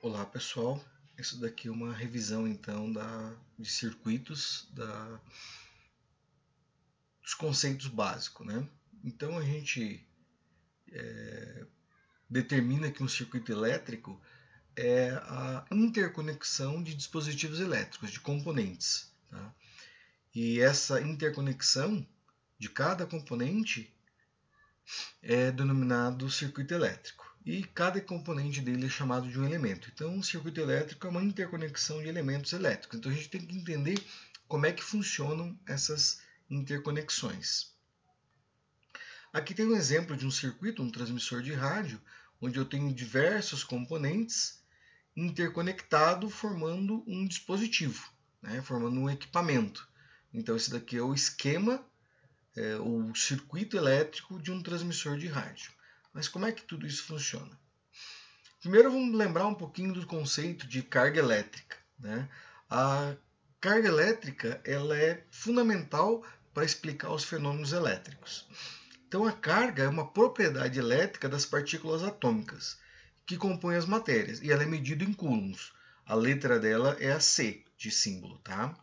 Olá pessoal, isso daqui é uma revisão então de circuitos dos conceitos básicos, né? Então a gente determina que um circuito elétrico é a interconexão de dispositivos elétricos, de componentes, tá? E essa interconexão de cada componente é denominado circuito elétrico. E cada componente dele é chamado de um elemento. Então, um circuito elétrico é uma interconexão de elementos elétricos. Então, a gente tem que entender como é que funcionam essas interconexões. Aqui tem um exemplo de um circuito, um transmissor de rádio, onde eu tenho diversos componentes interconectados formando um dispositivo, né, formando um equipamento. Então, esse daqui é o esquema, o circuito elétrico de um transmissor de rádio. Mas como é que tudo isso funciona? Primeiro vamos lembrar um pouquinho do conceito de carga elétrica, né? A carga elétrica ela é fundamental para explicar os fenômenos elétricos. Então a carga é uma propriedade elétrica das partículas atômicas que compõem as matérias e ela é medida em coulombs. A letra dela é a C de símbolo, tá?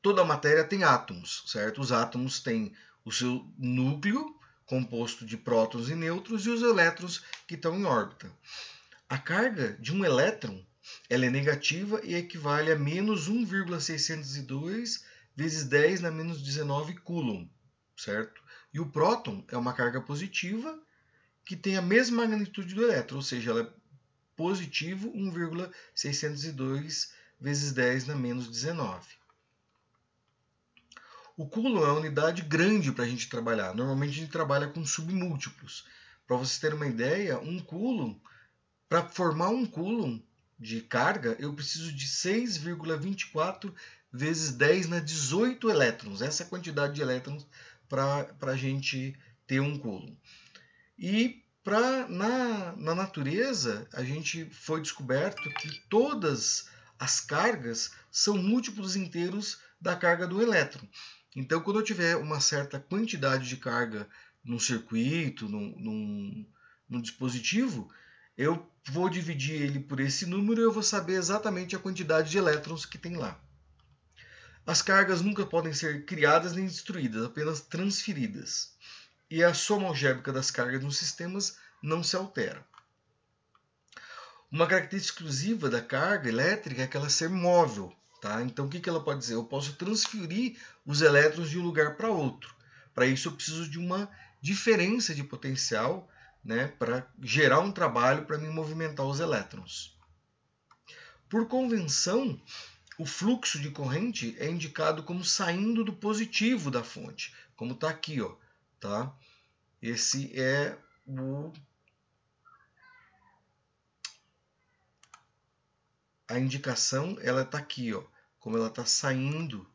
Toda matéria tem átomos, certo? Os átomos têm o seu núcleo composto de prótons e nêutrons e os elétrons que estão em órbita. A carga de um elétron ela é negativa e equivale a menos 1,602 vezes 10 na menos 19 coulomb, certo? E o próton é uma carga positiva que tem a mesma magnitude do elétron, ou seja, ela é positivo 1,602 vezes 10 na menos 19. O coulomb é uma unidade grande para a gente trabalhar. Normalmente a gente trabalha com submúltiplos. Para vocês terem uma ideia, um coulomb, para formar um coulomb de carga, eu preciso de 6,24 vezes 10 na 18 elétrons. Essa é a quantidade de elétrons para a gente ter um coulomb. E na natureza, a gente foi descoberto que todas as cargas são múltiplos inteiros da carga do elétron. Então, quando eu tiver uma certa quantidade de carga num circuito, num dispositivo, eu vou dividir ele por esse número e eu vou saber exatamente a quantidade de elétrons que tem lá. As cargas nunca podem ser criadas nem destruídas, apenas transferidas. E a soma algébrica das cargas nos sistemas não se altera. Uma característica exclusiva da carga elétrica é que ela ser móvel. Tá? Então, o que ela pode dizer? Eu posso transferir os elétrons de um lugar para outro. Para isso, eu preciso de uma diferença de potencial, né, para gerar um trabalho para me movimentar os elétrons. Por convenção, o fluxo de corrente é indicado como saindo do positivo da fonte, como está aqui, ó, tá? Esse é a indicação, ela está aqui, ó, como ela está saindo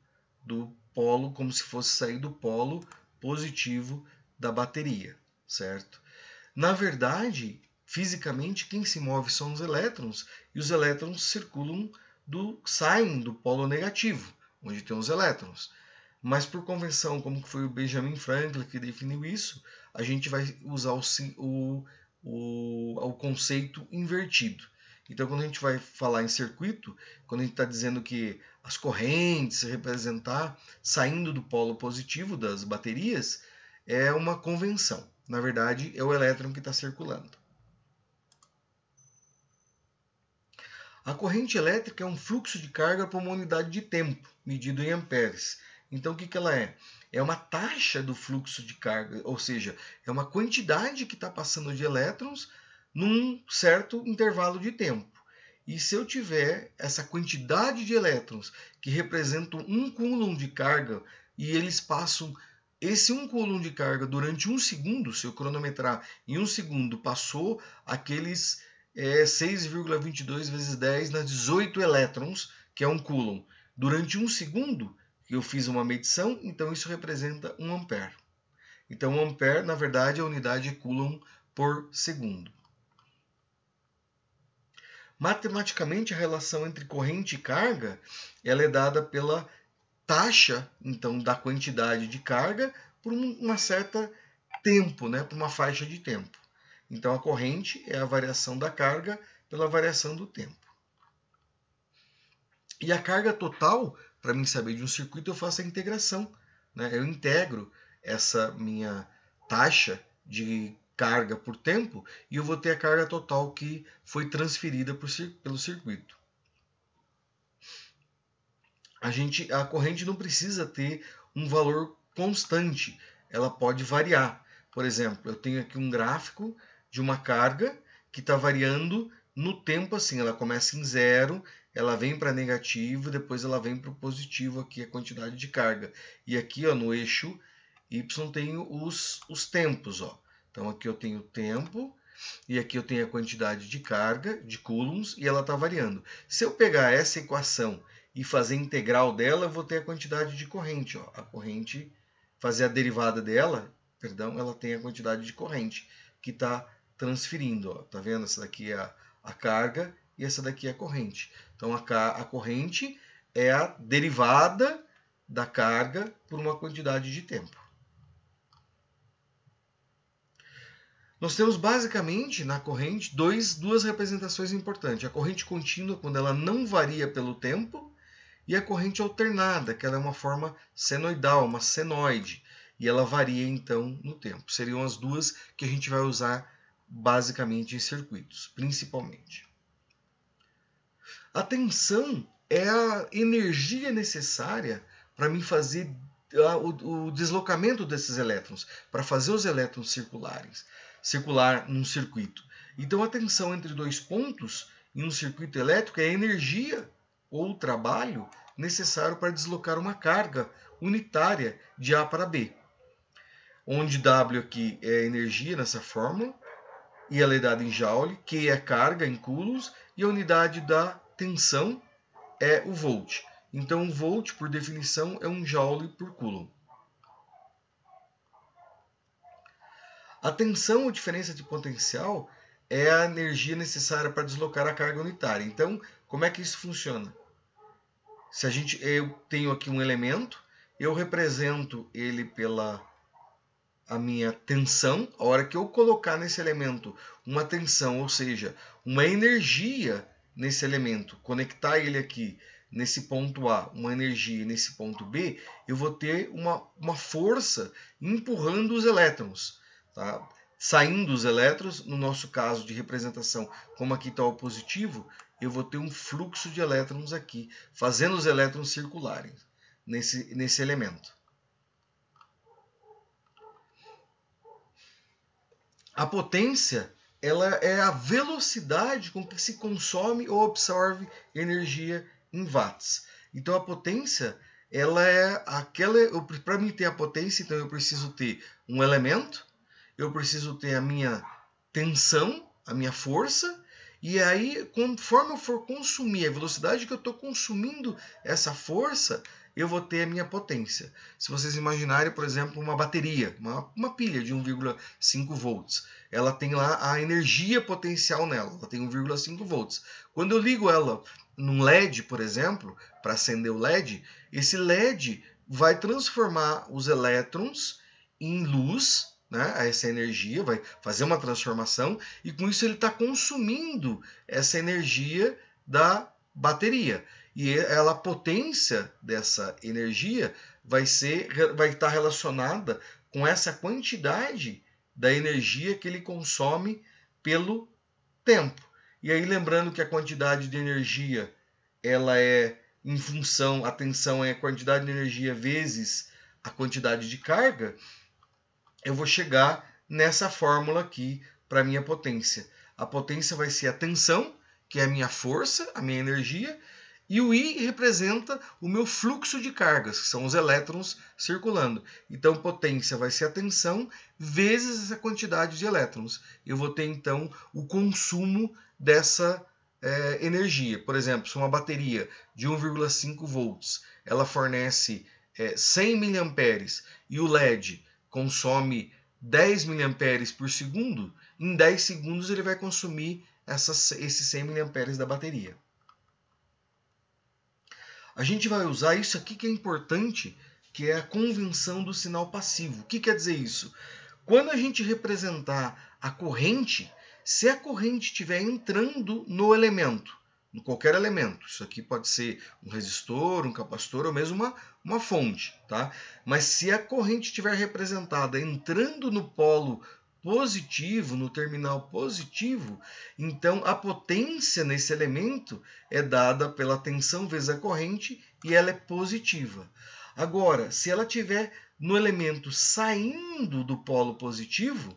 do polo, como se fosse sair do polo positivo da bateria, certo? Na verdade, fisicamente, quem se move são os elétrons, e os elétrons circulam, saem do polo negativo, onde tem os elétrons. Mas por convenção, como foi o Benjamin Franklin que definiu isso, a gente vai usar o conceito invertido. Então, quando a gente vai falar em circuito, quando a gente está dizendo que as correntes representar saindo do polo positivo das baterias, é uma convenção. Na verdade, é o elétron que está circulando. A corrente elétrica é um fluxo de carga por uma unidade de tempo, medido em amperes. Então, o que ela é? É uma taxa do fluxo de carga, ou seja, é uma quantidade que está passando de elétrons num certo intervalo de tempo. E se eu tiver essa quantidade de elétrons que representam 1 coulomb de carga e eles passam esse 1 coulomb de carga durante 1 segundo, se eu cronometrar em 1 segundo, passou aqueles 6,22 vezes 10 na 18 elétrons, que é 1 coulomb. Durante 1 segundo, eu fiz uma medição, então isso representa 1 ampere. Então, 1 ampere, na verdade, é a unidade de coulomb por segundo. Matematicamente, a relação entre corrente e carga ela é dada pela taxa, então, da quantidade de carga por uma certa tempo, né, por uma faixa de tempo. Então a corrente é a variação da carga pela variação do tempo. E a carga total, para mim saber de um circuito, eu faço a integração, né? Eu integro essa minha taxa de carga por tempo e eu vou ter a carga total que foi transferida pelo circuito. A corrente não precisa ter um valor constante, ela pode variar. Por exemplo, eu tenho aqui um gráfico de uma carga que está variando no tempo assim, ela começa em zero, ela vem para negativo, depois ela vem para o positivo aqui, a quantidade de carga. E aqui ó, no eixo Y tenho os tempos. Ó. Então aqui eu tenho o tempo, e aqui eu tenho a quantidade de carga, de coulombs, e ela está variando. Se eu pegar essa equação e fazer integral dela, eu vou ter a quantidade de corrente. Ó. A corrente, fazer a derivada dela, perdão, ela tem a quantidade de corrente que está transferindo. Ó. Tá vendo? Essa daqui é a carga e essa daqui é a corrente. Então a corrente é a derivada da carga por uma quantidade de tempo. Nós temos basicamente na corrente duas representações importantes. A corrente contínua, quando ela não varia pelo tempo, e a corrente alternada, que ela é uma forma senoidal, uma senoide, e ela varia então no tempo. Seriam as duas que a gente vai usar basicamente em circuitos, principalmente. A tensão é a energia necessária para mim fazer o deslocamento desses elétrons, para fazer os elétrons circular num circuito. Então a tensão entre dois pontos em um circuito elétrico é a energia ou trabalho necessário para deslocar uma carga unitária de A para B. Onde W aqui é a energia nessa fórmula, e ela é dada em Joule, Q é a carga em coulombs, e a unidade da tensão é o volt. Então, o volt, por definição, é um Joule por Coulomb. A tensão ou diferença de potencial é a energia necessária para deslocar a carga unitária. Então, como é que isso funciona? Eu tenho aqui um elemento, eu represento ele pela a minha tensão. A hora que eu colocar nesse elemento uma tensão, ou seja, uma energia nesse elemento, conectar ele aqui nesse ponto A, uma energia nesse ponto B, eu vou ter uma força empurrando os elétrons. Tá? Saindo os elétrons, no nosso caso de representação, como aqui está o positivo, eu vou ter um fluxo de elétrons aqui, fazendo os elétrons circularem nesse elemento. A potência, ela é a velocidade com que se consome ou absorve energia em watts. Então a potência, ela é aquela, para mim ter a potência, então eu preciso ter um elemento, eu preciso ter a minha tensão, a minha força, e aí, conforme eu for consumir, a velocidade que eu estou consumindo essa força, eu vou ter a minha potência. Se vocês imaginarem, por exemplo, uma bateria, uma pilha de 1,5 volts, ela tem lá a energia potencial nela, ela tem 1,5 volts. Quando eu ligo ela num LED, por exemplo, para acender o LED, esse LED vai transformar os elétrons em luz, né, essa energia, vai fazer uma transformação, e com isso ele está consumindo essa energia da bateria. E a potência dessa energia vai estar relacionada com essa quantidade da energia que ele consome pelo tempo. E aí lembrando que a quantidade de energia ela é em função, a tensão é a quantidade de energia vezes a quantidade de carga, eu vou chegar nessa fórmula aqui para a minha potência. A potência vai ser a tensão, que é a minha força, a minha energia, e o I representa o meu fluxo de cargas, que são os elétrons circulando. Então, potência vai ser a tensão vezes essa quantidade de elétrons. Eu vou ter, então, o consumo dessa energia. Por exemplo, se uma bateria de 1,5 volts, ela fornece 100 miliamperes e o LED consome 10 miliamperes por segundo, em 10 segundos ele vai consumir esses 100 miliamperes da bateria. A gente vai usar isso aqui que é importante, que é a convenção do sinal passivo. O que quer dizer isso? Quando a gente representar a corrente, se a corrente estiver entrando no elemento, em qualquer elemento, isso aqui pode ser um resistor, um capacitor ou mesmo uma fonte, tá? Mas se a corrente estiver representada entrando no polo positivo, no terminal positivo, então a potência nesse elemento é dada pela tensão vezes a corrente e ela é positiva. Agora, se ela tiver no elemento saindo do polo positivo,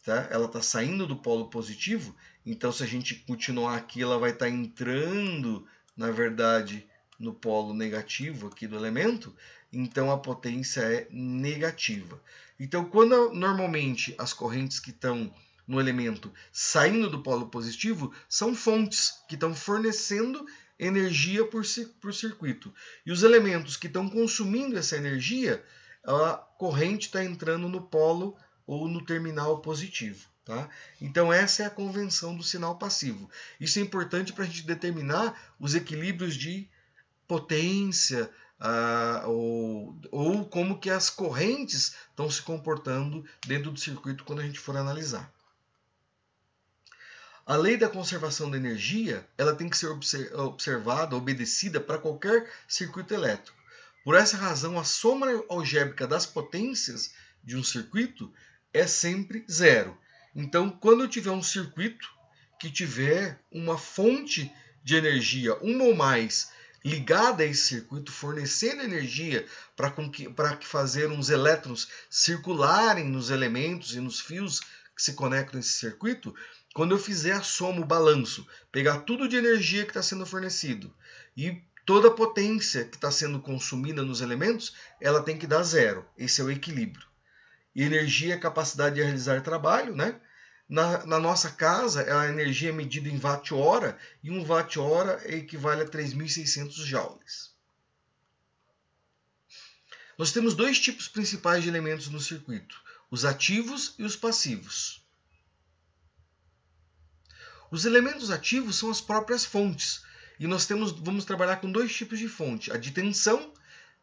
tá? Ela está saindo do polo positivo, então se a gente continuar aqui, ela vai estar entrando, na verdade, no polo negativo aqui do elemento, então a potência é negativa. Então, quando normalmente as correntes que estão no elemento saindo do polo positivo são fontes que estão fornecendo energia por circuito. E os elementos que estão consumindo essa energia, a corrente está entrando no polo ou no terminal positivo. Tá? Então essa é a convenção do sinal passivo. Isso é importante para a gente determinar os equilíbrios de potência ou como que as correntes estão se comportando dentro do circuito quando a gente for analisar. A lei da conservação da energia ela tem que ser observada, obedecida para qualquer circuito elétrico. Por essa razão, a soma algébrica das potências de um circuito é sempre zero. Então, quando eu tiver um circuito que tiver uma fonte de energia, uma ou mais, ligada a esse circuito, fornecendo energia para fazer uns elétrons circularem nos elementos e nos fios que se conectam nesse circuito, quando eu fizer a soma, o balanço, pegar tudo de energia que está sendo fornecido e toda a potência que está sendo consumida nos elementos, ela tem que dar zero. Esse é o equilíbrio. E energia é a capacidade de realizar trabalho, né? Na nossa casa, a energia é medida em watt-hora, e 1 watt-hora equivale a 3.600 joules. Nós temos dois tipos principais de elementos no circuito, os ativos e os passivos. Os elementos ativos são as próprias fontes, e nós vamos trabalhar com dois tipos de fonte. A de tensão,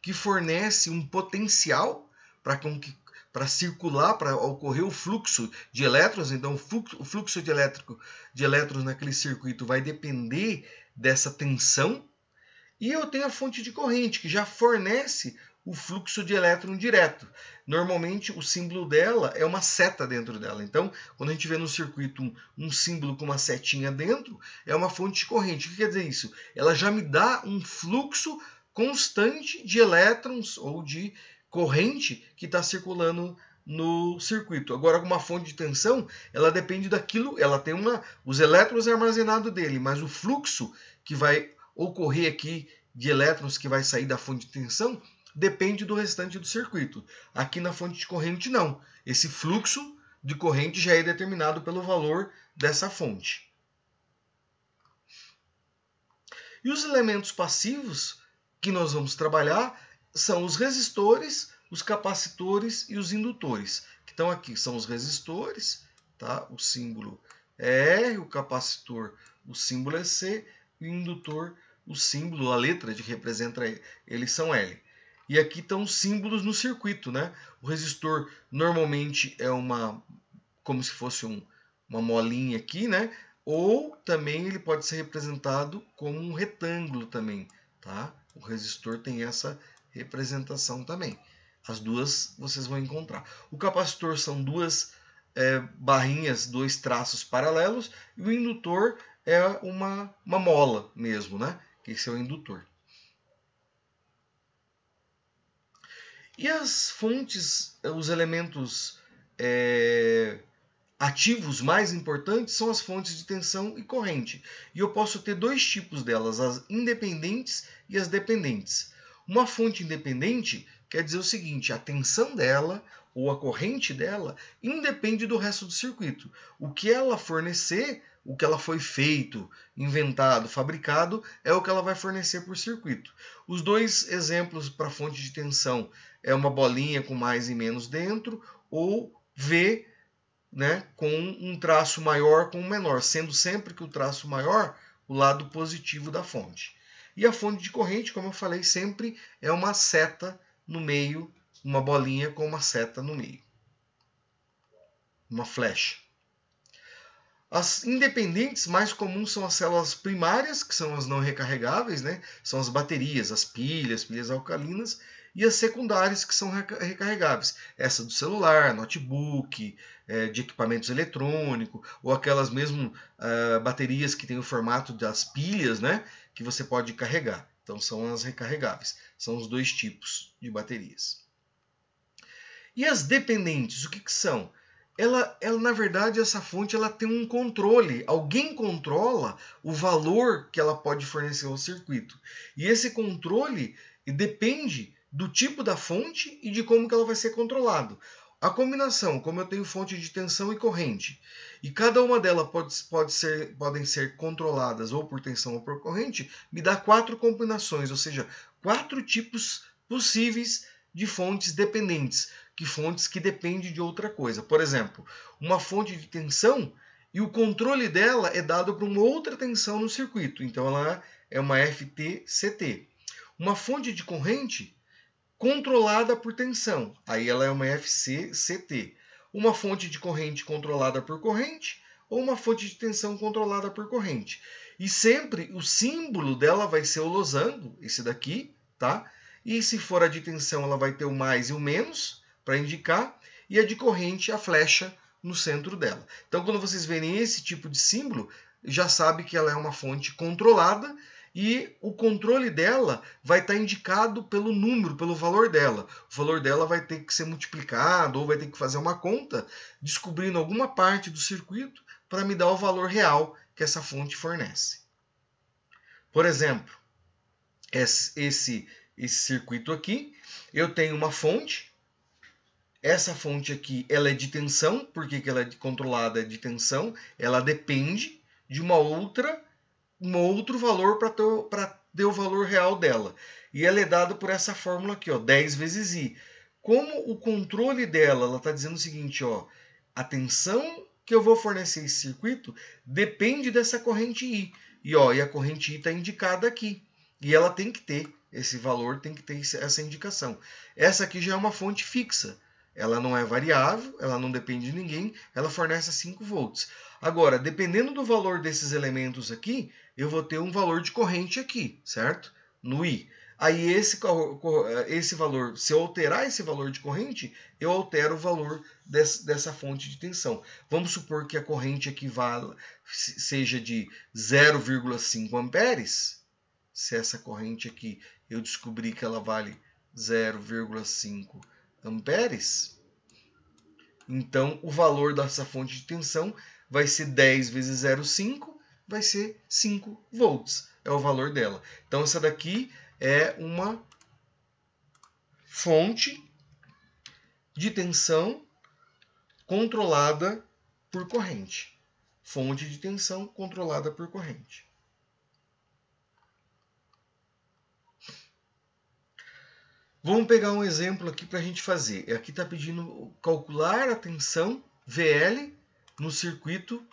que fornece um potencial para circular, para ocorrer o fluxo de elétrons. Então, o fluxo de elétrons naquele circuito vai depender dessa tensão. E eu tenho a fonte de corrente, que já fornece o fluxo de elétron direto. Normalmente, o símbolo dela é uma seta dentro dela. Então, quando a gente vê no circuito um símbolo com uma setinha dentro, é uma fonte de corrente. O que quer dizer isso? Ela já me dá um fluxo constante de elétrons ou de corrente que está circulando no circuito. Agora, uma fonte de tensão, ela depende daquilo, ela tem os elétrons armazenados dele, mas o fluxo que vai ocorrer aqui de elétrons que vai sair da fonte de tensão depende do restante do circuito. Aqui na fonte de corrente não. Esse fluxo de corrente já é determinado pelo valor dessa fonte. E os elementos passivos que nós vamos trabalhar são os resistores, os capacitores e os indutores. Que estão aqui são os resistores, tá? O símbolo é R, o capacitor, o símbolo é C, e o indutor, o símbolo, a letra que representa eles são L. E aqui estão os símbolos no circuito, né? O resistor normalmente é como se fosse uma molinha aqui, né? Ou também ele pode ser representado como um retângulo também, tá? O resistor tem essa representação também. As duas vocês vão encontrar. O capacitor são duas barrinhas, dois traços paralelos, e o indutor é uma mola mesmo, né? Esse é o indutor. E as fontes, os elementos ativos mais importantes são as fontes de tensão e corrente. E eu posso ter dois tipos delas, as independentes e as dependentes. Uma fonte independente quer dizer o seguinte, a tensão dela ou a corrente dela independe do resto do circuito. O que ela fornecer, o que ela foi feito, inventado, fabricado, é o que ela vai fornecer por circuito. Os dois exemplos para fonte de tensão é uma bolinha com mais e menos dentro, ou V, né, com um traço maior com um menor, sendo sempre que o traço maior o lado positivo da fonte. E a fonte de corrente, como eu falei, sempre é uma seta no meio, uma bolinha com uma seta no meio. uma flecha. As independentes mais comuns são as células primárias, que são as não recarregáveis, né? São as baterias, as pilhas alcalinas, e as secundárias, que são recarregáveis. Essa do celular, notebook, de equipamentos eletrônicos, ou aquelas mesmo baterias que têm o formato das pilhas, né? Que você pode carregar. Então são as recarregáveis. São os dois tipos de baterias. E as dependentes, o que são? Ela, na verdade, essa fonte ela tem um controle. Alguém controla o valor que ela pode fornecer ao circuito. E esse controle depende do tipo da fonte e de como que ela vai ser controlado. A combinação, como eu tenho fonte de tensão e corrente, e cada uma delas podem ser controladas ou por tensão ou por corrente, me dá 4 combinações, ou seja, 4 tipos possíveis de fontes dependentes, fontes que dependem de outra coisa. Por exemplo, uma fonte de tensão e o controle dela é dado para uma outra tensão no circuito. Então ela é uma FT-CT. Uma fonte de corrente controlada por tensão. Aí ela é uma FC-CT. Uma fonte de corrente controlada por corrente ou uma fonte de tensão controlada por corrente. E sempre o símbolo dela vai ser o losango, esse daqui, tá? E se for a de tensão, ela vai ter o mais e o menos para indicar, e a de corrente, a flecha no centro dela. Então, quando vocês verem esse tipo de símbolo, já sabe que ela é uma fonte controlada e o controle dela vai estar indicado pelo número, pelo valor dela. O valor dela vai ter que ser multiplicado ou vai ter que fazer uma conta descobrindo alguma parte do circuito para me dar o valor real que essa fonte fornece. Por exemplo, esse circuito aqui, eu tenho uma fonte. Essa fonte aqui, ela é de tensão. Por que ela é controlada de tensão? Ela depende de um outro valor para ter o valor real dela. E ela é dada por essa fórmula aqui, ó, 10 vezes I. Como o controle dela, ela está dizendo o seguinte, ó, a tensão que eu vou fornecer esse circuito depende dessa corrente I. E a corrente I está indicada aqui. E ela tem que ter esse valor, tem que ter essa indicação. Essa aqui já é uma fonte fixa. Ela não é variável, ela não depende de ninguém, ela fornece 5 volts. Agora, dependendo do valor desses elementos aqui, eu vou ter um valor de corrente aqui, certo? No I. Aí esse valor, se eu alterar esse valor de corrente, eu altero o valor dessa fonte de tensão. Vamos supor que a corrente aqui seja de 0,5 amperes. Se essa corrente aqui eu descobrir que ela vale 0,5 amperes, então o valor dessa fonte de tensão vai ser 10 vezes 0,5, vai ser 5 volts. É o valor dela. Então essa daqui é uma fonte de tensão controlada por corrente. Fonte de tensão controlada por corrente. Vamos pegar um exemplo aqui para a gente fazer. Aqui está pedindo calcular a tensão VL no circuito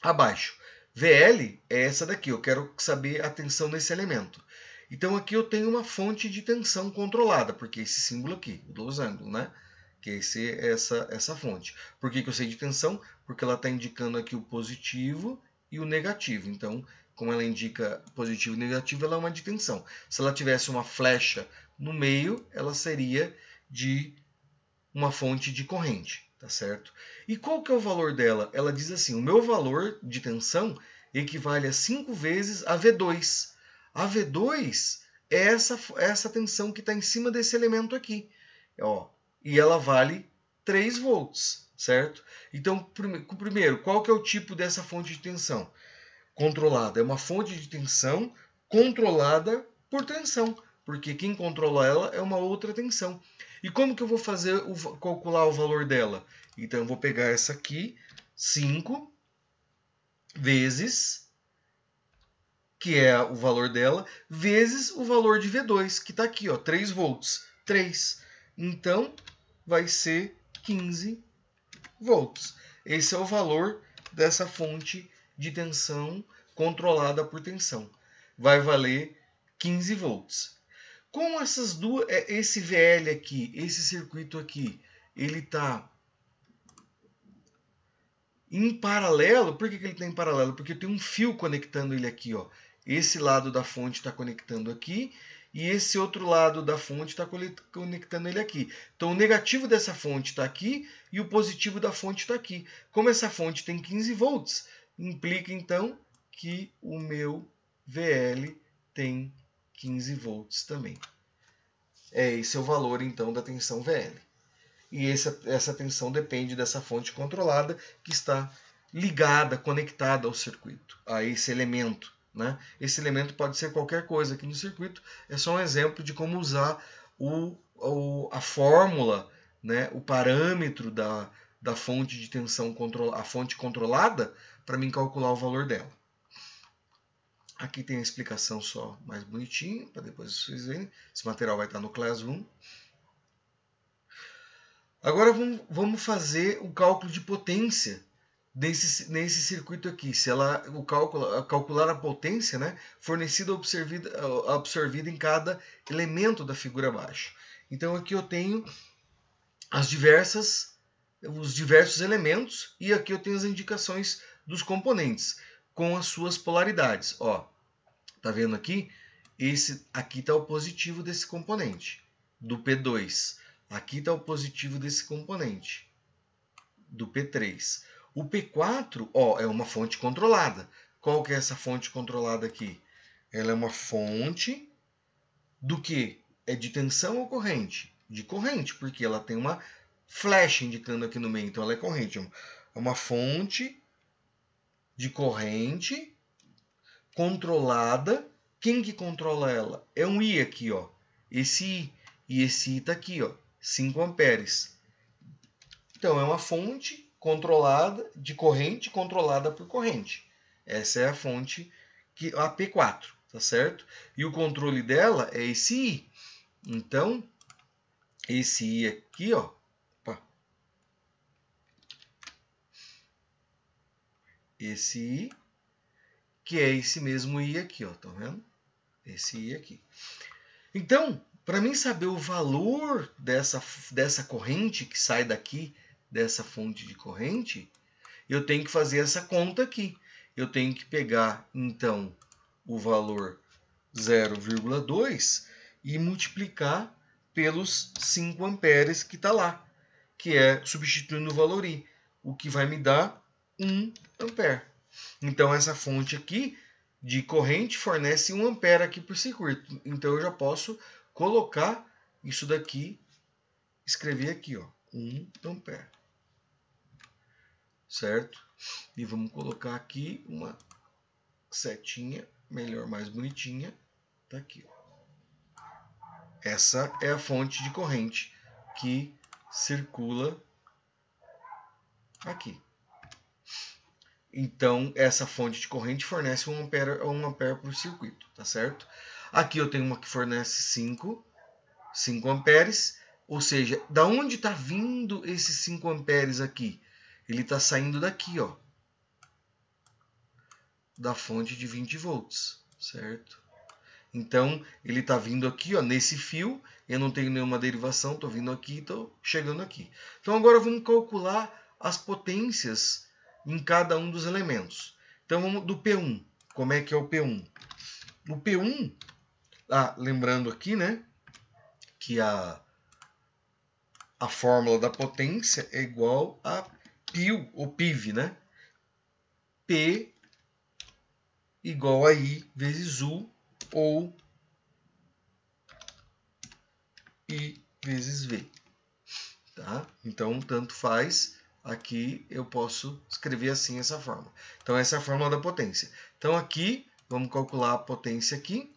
abaixo. VL é essa daqui, eu quero saber a tensão nesse elemento. Então aqui eu tenho uma fonte de tensão controlada, porque esse símbolo aqui, o losango, né? Que é essa fonte. Por que eu sei de tensão? Porque ela está indicando aqui o positivo e o negativo. Então, como ela indica positivo e negativo, ela é uma de tensão. Se ela tivesse uma flecha no meio, ela seria de uma fonte de corrente, tá certo? E qual que é o valor dela? Ela diz assim, o meu valor de tensão equivale a 5 vezes a V2. A V2 é essa tensão que está em cima desse elemento aqui. Ó, e ela vale 3 volts, certo? Então, primeiro, qual que é o tipo dessa fonte de tensão? Controlada. É uma fonte de tensão controlada por tensão, porque quem controla ela é uma outra tensão. E como que eu vou calcular o valor dela? Então, eu vou pegar essa aqui, 5 vezes, que é o valor dela, vezes o valor de V2, que está aqui, ó, 3 volts. 3. Então, vai ser 15 volts. Esse é o valor dessa fonte de tensão controlada por tensão. Vai valer 15 volts. Com essas duas, esse VL aqui, esse circuito aqui, ele está Em paralelo, por que ele está em paralelo? Porque eu tenho um fio conectando ele aqui, ó. Esse lado da fonte está conectando aqui e esse outro lado da fonte está conectando ele aqui. Então o negativo dessa fonte está aqui e o positivo da fonte está aqui. Como essa fonte tem 15 volts, implica então que o meu VL tem 15 volts também. Esse é o valor então da tensão VL. E essa tensão depende dessa fonte controlada que está ligada, conectada ao circuito, a esse elemento. Né? Esse elemento pode ser qualquer coisa aqui no circuito, é só um exemplo de como usar a fórmula, né? O parâmetro da fonte de tensão, a fonte controlada, para mim calcular o valor dela. Aqui tem a explicação só mais bonitinha, para depois vocês verem. Esse material vai estar no Classroom. Agora vamos fazer o cálculo de potência nesse circuito aqui. Se calcular a potência, né, fornecida absorvida em cada elemento da figura abaixo. Então aqui eu tenho os diversos elementos e aqui eu tenho as indicações dos componentes com as suas polaridades. Ó, tá vendo aqui? Aqui está o positivo desse componente, do P2. Aqui está o positivo desse componente, do P3. O P4, ó, é uma fonte controlada. Qual que é essa fonte controlada aqui? Ela é uma fonte do que? É de tensão ou corrente? De corrente, porque ela tem uma flecha indicando aqui no meio, então ela é corrente. É uma fonte de corrente controlada. Quem que controla ela? É um I aqui, ó. Esse I. E esse I está aqui, ó. 5 amperes. Então, é uma fonte controlada de corrente controlada por corrente. Essa é a fonte, a P4, tá certo? E o controle dela é esse I. Então, esse I aqui, ó. Esse I, que é esse mesmo I aqui, ó. Tá vendo? Esse I aqui. Então, para mim saber o valor dessa corrente que sai daqui, dessa fonte de corrente, eu tenho que fazer essa conta aqui. Eu tenho que pegar, então, o valor 0,2 e multiplicar pelos 5 amperes que está lá, que é substituindo o valor I, o que vai me dar 1 ampere. Então, essa fonte aqui de corrente fornece 1 ampere aqui por circuito. Então, eu já posso colocar isso daqui, escrever aqui, ó, 1 ampere. Certo? E vamos colocar aqui uma setinha, melhor, mais bonitinha. Tá aqui, ó. Essa é a fonte de corrente que circula aqui. Então, essa fonte de corrente fornece 1 ampere por circuito, tá certo? Aqui eu tenho uma que fornece 5 amperes, ou seja, da onde está vindo esses 5 amperes aqui? Ele está saindo daqui, ó, da fonte de 20 volts, certo? Então, ele está vindo aqui, ó, nesse fio, eu não tenho nenhuma derivação, estou vindo aqui e estou chegando aqui. Então, agora vamos calcular as potências em cada um dos elementos. Então, vamos do P1. Como é que é o P1? O P1, lembrando aqui, né, que a fórmula da potência é igual a PIL, ou PIV, né? P igual a I vezes U, ou I vezes V. Tá? Então, tanto faz. Aqui eu posso escrever assim essa fórmula. Então, essa é a fórmula da potência. Então, aqui, vamos calcular a potência aqui.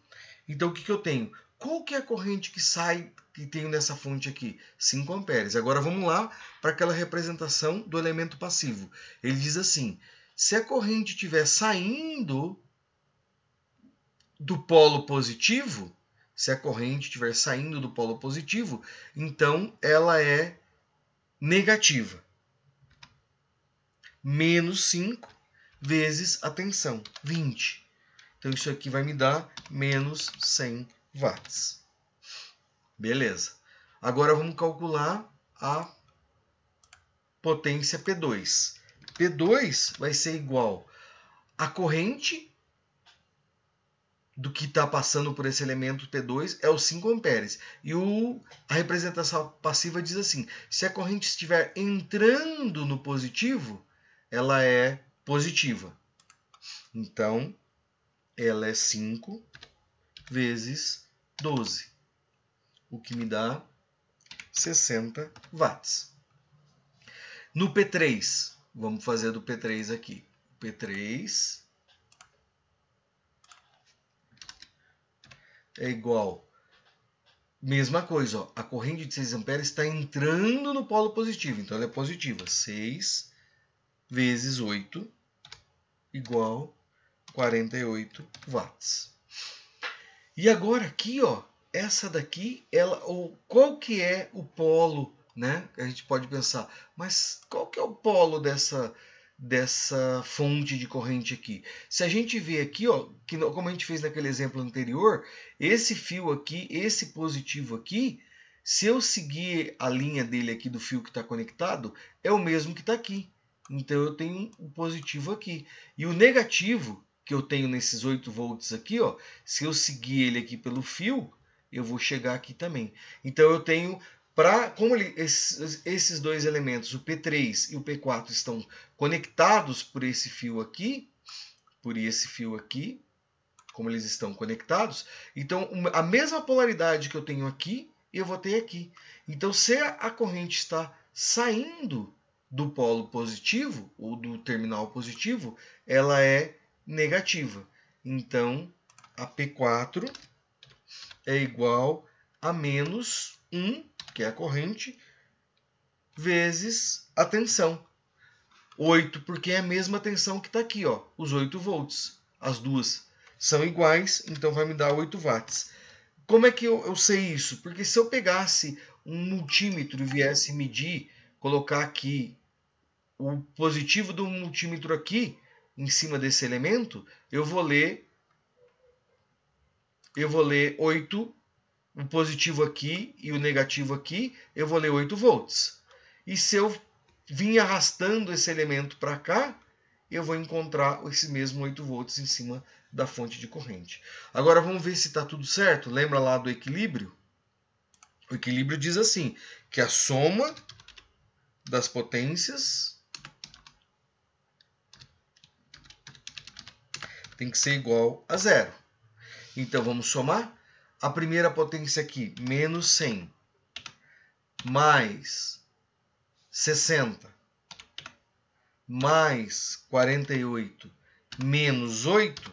Então, o que eu tenho? Qual que é a corrente que sai, que tenho nessa fonte aqui? 5 amperes. Agora, vamos lá para aquela representação do elemento passivo. Ele diz assim, se a corrente estiver saindo do polo positivo, se a corrente estiver saindo do polo positivo, então ela é negativa. Menos 5 vezes a tensão, 20. Então, isso aqui vai me dar menos 100 watts. Beleza. Agora, vamos calcular a potência P2. P2 vai ser igual a corrente do que está passando por esse elemento P2 é os 5 amperes. E a representação passiva diz assim, se a corrente estiver entrando no positivo, ela é positiva. Então, ela é 5 vezes 12, o que me dá 60 watts. No P3, vamos fazer do P3 aqui. P3 é igual, mesma coisa, ó, a corrente de 6 amperes está entrando no polo positivo, então ela é positiva. 6 vezes 8 igual 48 watts. E agora aqui, ó, essa daqui, qual que é o polo, né? A gente pode pensar, mas qual que é o polo dessa fonte de corrente aqui? Se a gente vê aqui, ó, que como a gente fez naquele exemplo anterior, esse fio aqui, esse positivo aqui, se eu seguir a linha dele aqui do fio que está conectado, é o mesmo que está aqui. Então eu tenho o positivo aqui. E o negativo que eu tenho nesses 8 volts aqui, ó, se eu seguir ele aqui pelo fio, eu vou chegar aqui também. Então eu tenho, como esses dois elementos, o P3 e o P4, estão conectados por esse fio aqui, como eles estão conectados, então a mesma polaridade que eu tenho aqui, eu vou ter aqui. Então se a corrente está saindo do polo positivo, ou do terminal positivo, ela é negativa. Então, a P4 é igual a menos 1, que é a corrente, vezes a tensão. 8, porque é a mesma tensão que está aqui, ó, os 8 volts. As duas são iguais, então vai me dar 8 watts. Como é que eu sei isso? Porque se eu pegasse um multímetro e viesse medir, colocar aqui o positivo do multímetro aqui, em cima desse elemento, eu vou ler 8, o positivo aqui e o negativo aqui, eu vou ler 8 volts. E se eu vir arrastando esse elemento para cá, eu vou encontrar esse mesmo 8 volts em cima da fonte de corrente. Agora vamos ver se está tudo certo. Lembra lá do equilíbrio? O equilíbrio diz assim, que a soma das potências tem que ser igual a zero. Então vamos somar. A primeira potência aqui, menos 100, mais 60, mais 48, menos 8,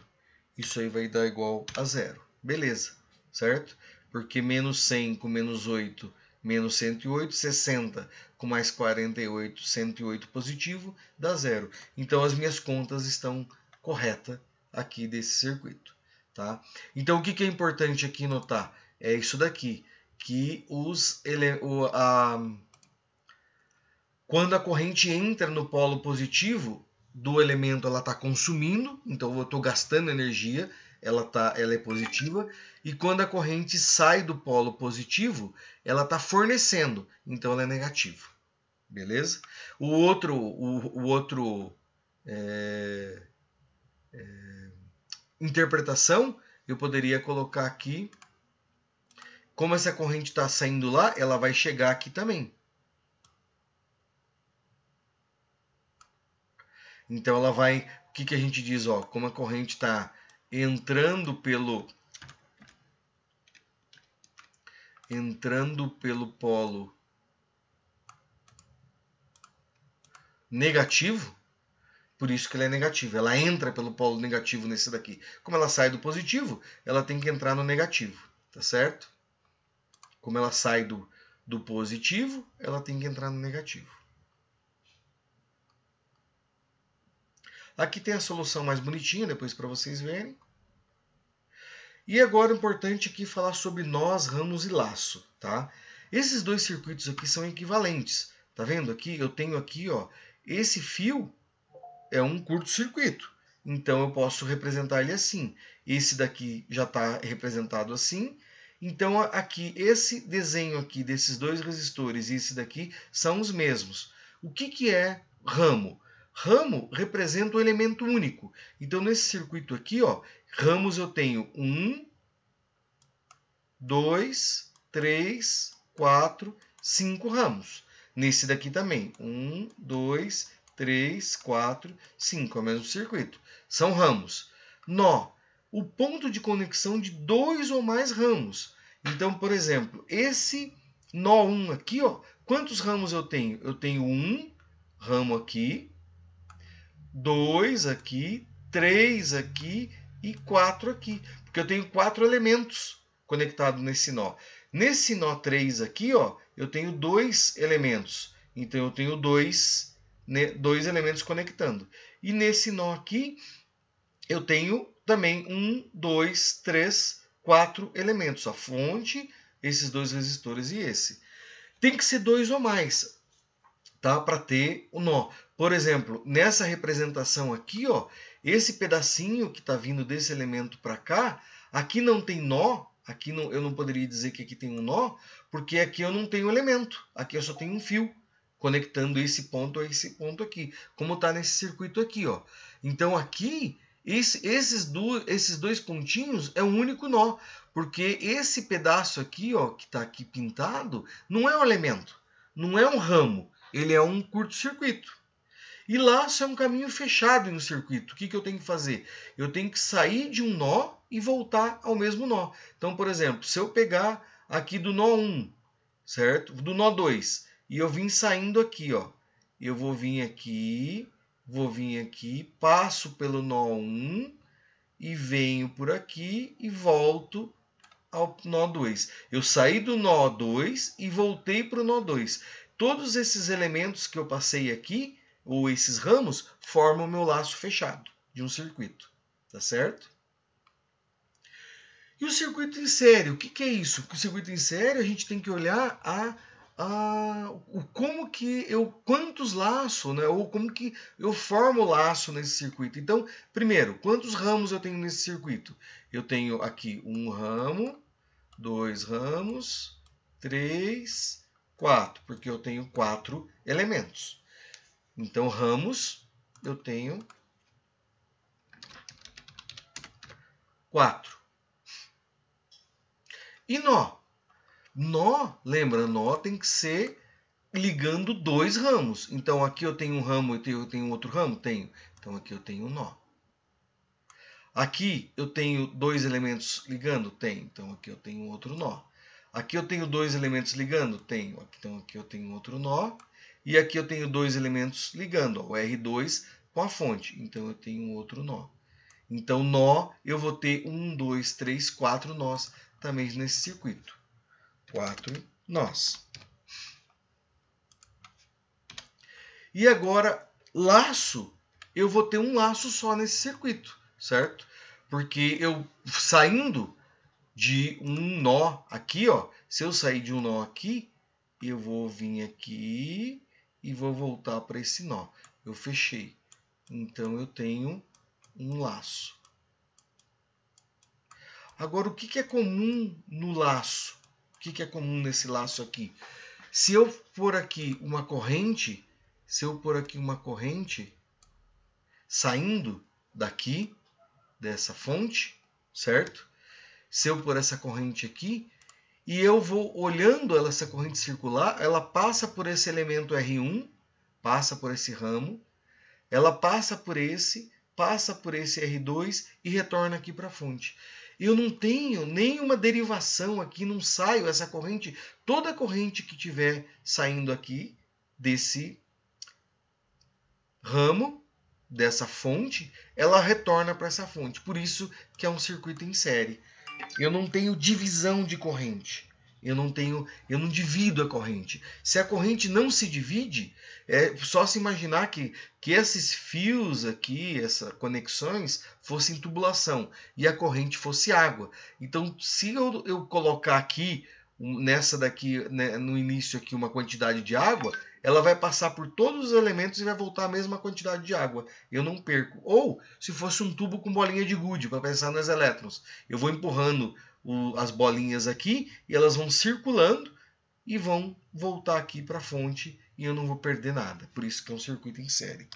isso aí vai dar igual a zero. Beleza, certo? Porque menos 100 com menos 8, menos 108, 60 com mais 48, 108 positivo, dá zero. Então as minhas contas estão corretas aqui desse circuito. Tá? Então o que é importante aqui notar? É isso daqui, que quando a corrente entra no polo positivo do elemento, ela está consumindo, então eu estou gastando energia, ela é positiva, e quando a corrente sai do polo positivo, ela está fornecendo, então ela é negativa. Beleza? O outro interpretação, eu poderia colocar aqui, como essa corrente está saindo lá, ela vai chegar aqui também. Então ela vai, o que a gente diz, ó, como a corrente está entrando pelo polo negativo, por isso que ela é negativa. Ela entra pelo polo negativo nesse daqui. Como ela sai do positivo, ela tem que entrar no negativo, tá certo? Como ela sai do positivo, ela tem que entrar no negativo. Aqui tem a solução mais bonitinha, depois para vocês verem. E agora é importante aqui falar sobre nós, ramos e laço, tá? Esses dois circuitos aqui são equivalentes. Tá vendo aqui? Eu tenho aqui, ó, esse fio é um curto-circuito. Então eu posso representar ele assim. Esse daqui já está representado assim. Então aqui, esse desenho aqui desses dois resistores e esse daqui são os mesmos. O que é ramo? Ramo representa o elemento único. Então, nesse circuito aqui, ó, ramos eu tenho 1, 2, 3, 4, 5 ramos. Nesse daqui também. 1, 2, 3, 4, 5. É o mesmo circuito. São ramos. Nó. O ponto de conexão de dois ou mais ramos. Então, por exemplo, esse nó 1 aqui, ó, quantos ramos eu tenho? Eu tenho 1 ramo aqui, 2 aqui, 3 aqui e 4 aqui. Porque eu tenho 4 elementos conectados nesse nó. Nesse nó 3 aqui, ó, eu tenho 2 elementos. Então eu tenho dois elementos conectando. E nesse nó aqui, eu tenho também 1, 2, 3, 4 elementos. A fonte, esses dois resistores e esse. Tem que ser 2 ou mais, tá? Para ter o nó. Por exemplo, nessa representação aqui, ó, esse pedacinho que está vindo desse elemento para cá, aqui não tem nó, aqui não, eu não poderia dizer que aqui tem um nó, porque aqui eu não tenho elemento, aqui eu só tenho um fio conectando esse ponto a esse ponto aqui, como está nesse circuito aqui, ó. Então aqui, esses dois pontinhos é um único nó, porque esse pedaço aqui, ó, que está aqui pintado, não é um elemento, não é um ramo, ele é um curto-circuito. E laço é um caminho fechado no circuito. O que eu tenho que fazer? Eu tenho que sair de um nó e voltar ao mesmo nó. Então, por exemplo, se eu pegar aqui do nó 1, certo? Do nó 2, e eu vim saindo aqui, ó. Eu vou vir aqui, passo pelo nó 1 e venho por aqui e volto ao nó 2. Eu saí do nó 2 e voltei para o nó 2. Todos esses elementos que eu passei aqui, ou esses ramos, formam o meu laço fechado de um circuito. Tá certo? E o circuito em série, o que é isso? O circuito em série, a gente tem que olhar como que quantos laços, né? Ou como que eu formo o laço nesse circuito. Então, primeiro, quantos ramos eu tenho nesse circuito? Eu tenho aqui um ramo, 2 ramos, 3, 4, porque eu tenho 4 elementos. Então, ramos, eu tenho 4. E nó? Nó, lembra, nó tem que ser ligando 2 ramos. Então, aqui eu tenho um ramo e eu tenho outro ramo? Tenho. Então, aqui eu tenho um nó. Aqui eu tenho 2 elementos ligando? Tenho. Então, aqui eu tenho outro nó. Aqui eu tenho 2 elementos ligando? Tenho. Então, aqui eu tenho outro nó. E aqui eu tenho 2 elementos ligando, ó, o R2 com a fonte. Então, eu tenho outro nó. Então, nó, eu vou ter 1, 2, 3, 4 nós também nesse circuito. 4 nós. E agora, laço, eu vou ter um laço só nesse circuito, certo? Porque eu saindo de um nó aqui, ó, se eu sair de um nó aqui, eu vou vir aqui e vou voltar para esse nó. Eu fechei. Então, eu tenho um laço. Agora, o que é comum no laço? O que é comum nesse laço aqui? Se eu pôr aqui uma corrente, saindo daqui, dessa fonte, certo? Se eu pôr essa corrente aqui, e eu vou olhando essa corrente circular, ela passa por esse elemento R1, passa por esse ramo, ela passa por esse R2 e retorna aqui para a fonte. Eu não tenho nenhuma derivação aqui, não saio essa corrente, toda corrente que tiver saindo aqui desse ramo, dessa fonte, ela retorna para essa fonte. Por isso que é um circuito em série. Eu não tenho divisão de corrente. Eu não divido a corrente. Se a corrente não se divide, é só se imaginar que esses fios aqui, essas conexões, fossem tubulação e a corrente fosse água. Então, se eu colocar aqui, nessa daqui, né, no início aqui, uma quantidade de água, ela vai passar por todos os elementos e vai voltar a mesma quantidade de água. Eu não perco. Ou, se fosse um tubo com bolinha de gude, para pensar nos elétrons, eu vou empurrando as bolinhas aqui e elas vão circulando e vão voltar aqui para a fonte e eu não vou perder nada. Por isso que é um circuito em série.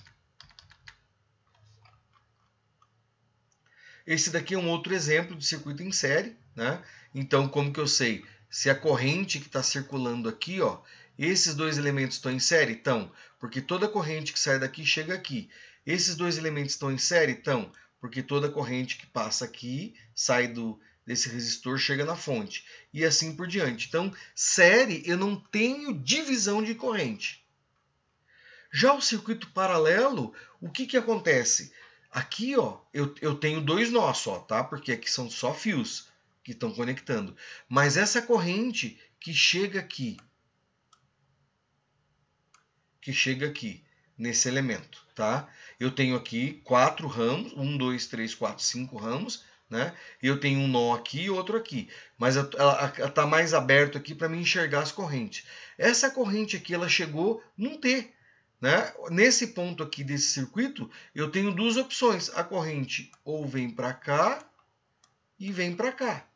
Esse daqui é um outro exemplo de circuito em série, né? Então, como que eu sei? Se a corrente que está circulando aqui, ó, esses dois elementos estão em série? Estão, porque toda corrente que sai daqui chega aqui. Esses dois elementos estão em série? Estão, porque toda corrente que passa aqui, sai desse resistor, chega na fonte. E assim por diante. Então, série, eu não tenho divisão de corrente. Já o circuito paralelo, o que acontece? Aqui, ó, eu tenho dois nós só, tá? Porque aqui são só fios que estão conectando. Mas essa corrente que chega aqui nesse elemento, tá? Eu tenho aqui 4 ramos, 1, 2, 3, 4, 5 ramos, né? Eu tenho um nó aqui e outro aqui, mas ela está mais aberto aqui para mim enxergar as correntes. Essa corrente aqui, ela chegou num T, né? Nesse ponto aqui desse circuito, eu tenho duas opções. A corrente ou vem para cá e vem para cá.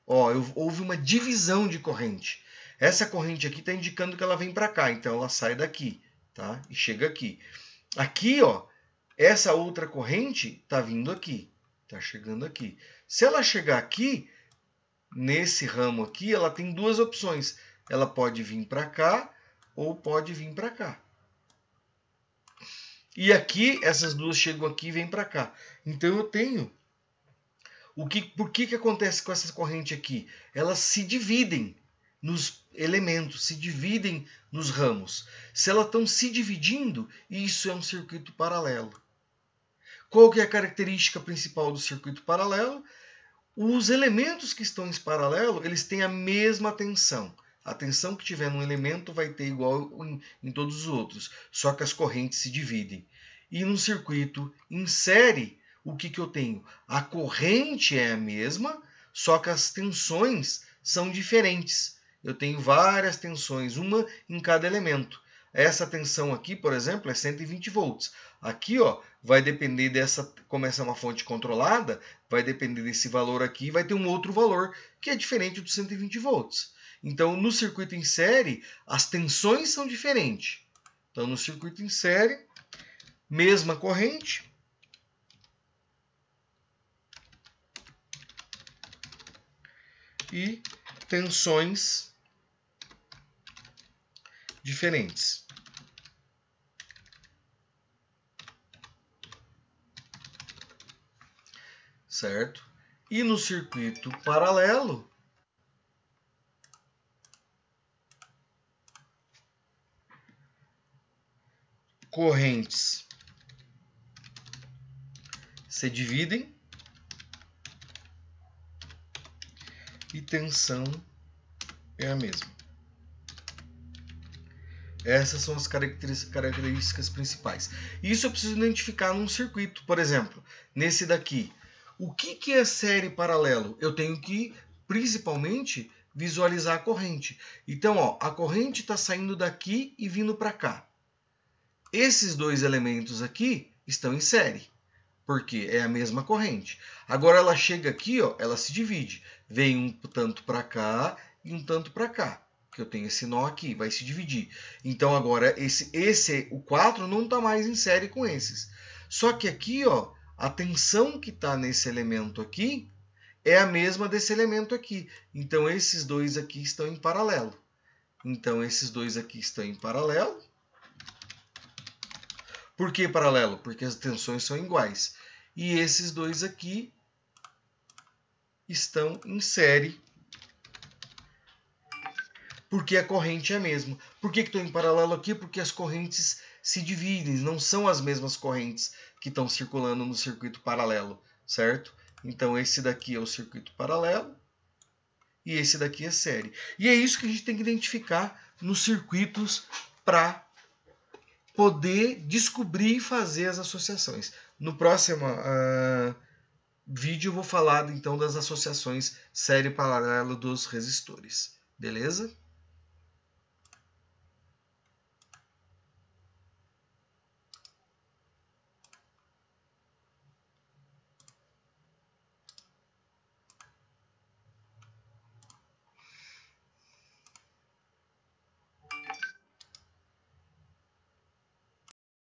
Ó, houve uma divisão de corrente. Essa corrente aqui está indicando que ela vem para cá, então ela sai daqui, tá? E chega aqui. Aqui, ó, essa outra corrente está vindo aqui, está chegando aqui. Se ela chegar aqui, nesse ramo aqui, ela tem duas opções. Ela pode vir para cá ou pode vir para cá. E aqui, essas duas chegam aqui e vêm para cá. Então eu tenho... Por que acontece com essa corrente aqui? Elas se dividem nos elementos, se dividem nos ramos. Se elas estão se dividindo, isso é um circuito paralelo. Qual que é a característica principal do circuito paralelo? Os elementos que estão em paralelo, eles têm a mesma tensão. A tensão que tiver num elemento vai ter igual em todos os outros, só que as correntes se dividem. E num circuito em série, o que eu tenho? A corrente é a mesma, só que as tensões são diferentes. Eu tenho várias tensões, uma em cada elemento. Essa tensão aqui, por exemplo, é 120 volts. Aqui, ó, vai depender dessa, como essa é uma fonte controlada, vai depender desse valor aqui, vai ter um outro valor que é diferente dos 120 volts. Então, no circuito em série, as tensões são diferentes. Então, no circuito em série, mesma corrente, e tensões diferentes. Certo? E no circuito paralelo, correntes se dividem e tensão é a mesma. Essas são as características principais. Isso eu preciso identificar num circuito. Por exemplo, nesse daqui. O que é série paralelo? Eu tenho que, principalmente, visualizar a corrente. Então, ó, a corrente está saindo daqui e vindo para cá. Esses dois elementos aqui estão em série, porque é a mesma corrente. Agora ela chega aqui, ó, ela se divide. Vem um tanto para cá e um tanto para cá. Que eu tenho esse nó aqui, vai se dividir. Então agora o 4 não está mais em série com esses. Só que aqui, ó, a tensão que está nesse elemento aqui é a mesma desse elemento aqui. Então esses dois aqui estão em paralelo. Então esses dois aqui estão em paralelo. Por que paralelo? Porque as tensões são iguais. E esses dois aqui estão em série, porque a corrente é a mesma. Por que estão em paralelo aqui? Porque as correntes se dividem, não são as mesmas correntes que estão circulando no circuito paralelo, certo? Então esse daqui é o circuito paralelo e esse daqui é série. E é isso que a gente tem que identificar nos circuitos para poder descobrir e fazer as associações. No próximo vídeo eu vou falar então das associações série e paralelo dos resistores. Beleza?